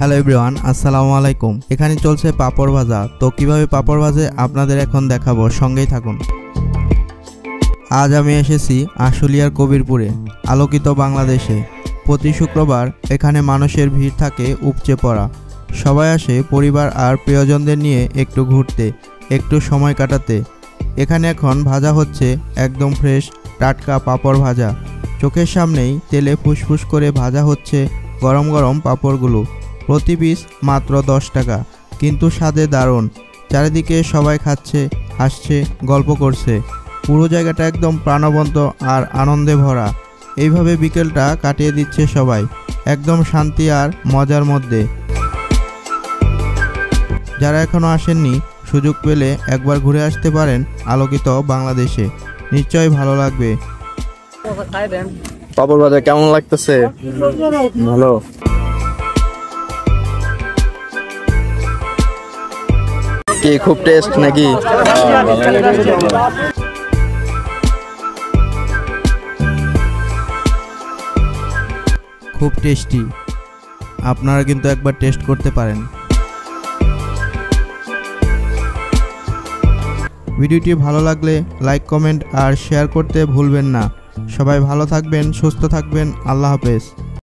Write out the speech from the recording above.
Hello everyone, আসসালামু আলাইকুম। এখানে চলছে পাপড় ভাজা। তো কিভাবে পাপড় ভাজে আপনাদের এখন দেখাবো, সঙ্গেই থাকুন। আজ আমি এসেছি আশুলিয়ার কবিরপুরে, আলোকিত বাংলাদেশে। প্রতি শুক্রবার এখানে মানুষের ভিড় থাকে উপচে পড়া। সবাই আসে পরিবার আর প্রিয়জনদের নিয়ে একটু ঘুরতে, একটু সময় কাটাতে। এখানে এখন ভাজা হচ্ছে একদম ফ্রেশ টাটকা পাপড় ভাজা। চোখের সামনেই তেলে ফুসফুস করে ভাজা হচ্ছে গরম গরম পাপড়গুলো। প্রতি পিস মাত্র 10 টাকা, কিন্তু স্বাদে দারুণ। চারিদিকে সবাই খাচ্ছে, হাসছে, গল্প করছে। পুরো জায়গাটা একদম প্রাণবন্ত আর আনন্দে ভরা। এইভাবে বিকেলটা কাটিয়ে দিচ্ছে সবাই, একদম শান্তি আর মজার মধ্যে। যারা এখনও আসেননি, সুযোগ পেলে একবার ঘুরে আসতে পারেন আলোকিত বাংলাদেশে, নিশ্চয়ই ভালো লাগবে। পাপড় ভাজা কেমন লাগতেছে? ভালো। কি খুব টেস্ট নাকি? খুব টেস্টি, আপনারা কিন্তু একবার টেস্ট করতে পারেন। ভিডিওটি ভালো লাগলে লাইক, কমেন্ট আর শেয়ার করতে ভুলবেন না। সবাই ভালো থাকবেন, সুস্থ থাকবেন। আল্লাহ হাফেজ।